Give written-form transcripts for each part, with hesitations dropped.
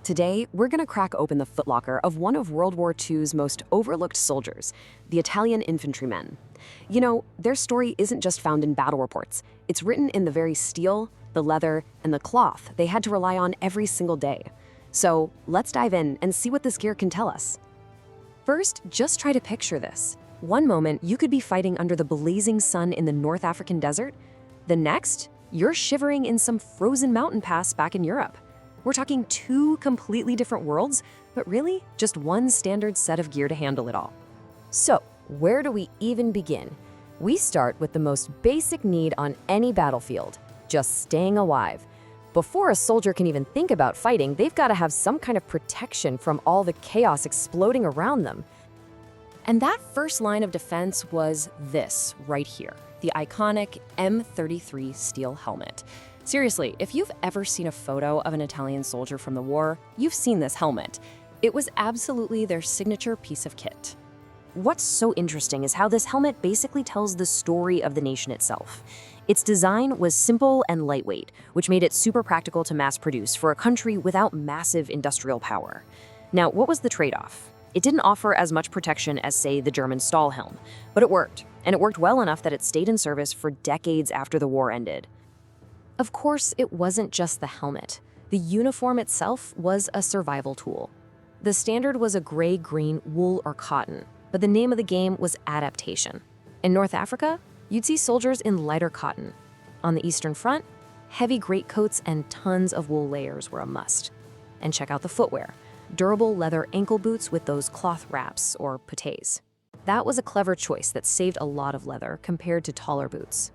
Today, we're going to crack open the footlocker of one of World War II's most overlooked soldiers, the Italian infantrymen. You know, their story isn't just found in battle reports. It's written in the very steel, the leather, and the cloth they had to rely on every single day. So let's dive in and see what this gear can tell us. First, just try to picture this. One moment, you could be fighting under the blazing sun in the North African desert. The next, you're shivering in some frozen mountain pass back in Europe. We're talking two completely different worlds, but really just one standard set of gear to handle it all. So, where do we even begin? We start with the most basic need on any battlefield, just staying alive. Before a soldier can even think about fighting, they've got to have some kind of protection from all the chaos exploding around them. And that first line of defense was this right here, the iconic M33 steel helmet. Seriously, if you've ever seen a photo of an Italian soldier from the war, you've seen this helmet. It was absolutely their signature piece of kit. What's so interesting is how this helmet basically tells the story of the nation itself. Its design was simple and lightweight, which made it super practical to mass produce for a country without massive industrial power. Now, what was the trade-off? It didn't offer as much protection as, say, the German Stahlhelm, but it worked, and it worked well enough that it stayed in service for decades after the war ended. Of course, it wasn't just the helmet. The uniform itself was a survival tool. The standard was a gray-green wool or cotton, but the name of the game was adaptation. In North Africa, you'd see soldiers in lighter cotton. On the Eastern Front, heavy greatcoats and tons of wool layers were a must. And check out the footwear. Durable leather ankle boots with those cloth wraps, or puttees. That was a clever choice that saved a lot of leather compared to taller boots.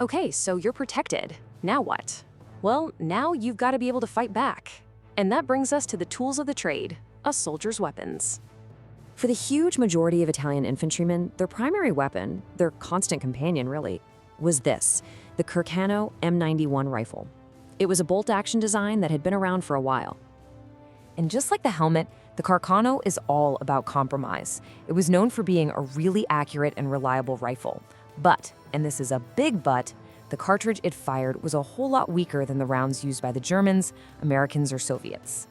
Okay, so you're protected. Now what? Well, now you've got to be able to fight back. And that brings us to the tools of the trade, a soldier's weapons. For the huge majority of Italian infantrymen, their primary weapon, their constant companion really, was this, the Carcano M91 rifle. It was a bolt-action design that had been around for a while. And just like the helmet, the Carcano is all about compromise. It was known for being a really accurate and reliable rifle. But, and this is a big but, the cartridge it fired was a whole lot weaker than the rounds used by the Germans, Americans, or Soviets.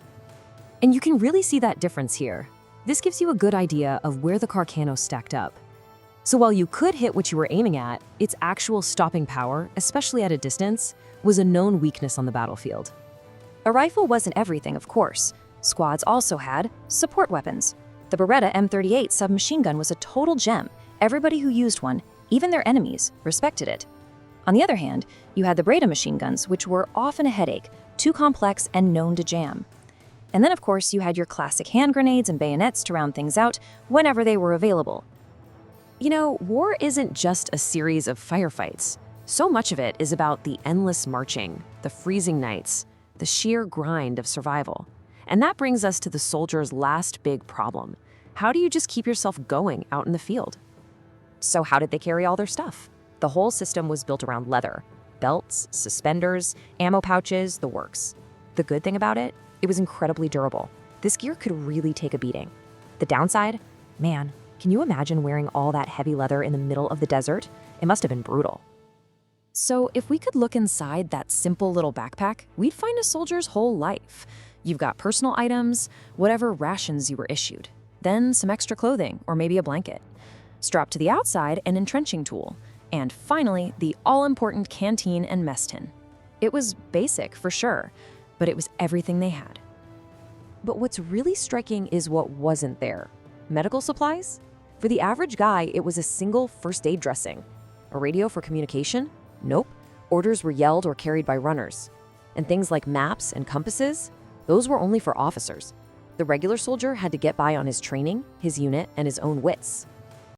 And you can really see that difference here. This gives you a good idea of where the Carcano stacked up. So while you could hit what you were aiming at, its actual stopping power, especially at a distance, was a known weakness on the battlefield. A rifle wasn't everything, of course. Squads also had support weapons. The Beretta M38 submachine gun was a total gem. Everybody who used one, even their enemies, respected it. On the other hand, you had the Breda machine guns, which were often a headache, too complex and known to jam. And then, of course, you had your classic hand grenades and bayonets to round things out whenever they were available. You know, war isn't just a series of firefights. So much of it is about the endless marching, the freezing nights, the sheer grind of survival. And that brings us to the soldier's last big problem. How do you just keep yourself going out in the field? So how did they carry all their stuff? The whole system was built around leather. Belts, suspenders, ammo pouches, the works. The good thing about it? It was incredibly durable. This gear could really take a beating. The downside? Man, can you imagine wearing all that heavy leather in the middle of the desert? It must have been brutal. So if we could look inside that simple little backpack, we'd find a soldier's whole life. You've got personal items, whatever rations you were issued, then some extra clothing or maybe a blanket. Strapped to the outside, an entrenching tool, and finally, the all-important canteen and mess tin. It was basic for sure, but it was everything they had. But what's really striking is what wasn't there. Medical supplies? For the average guy, it was a single first aid dressing. A radio for communication? Nope. Orders were yelled or carried by runners. And things like maps and compasses? Those were only for officers. The regular soldier had to get by on his training, his unit, and his own wits.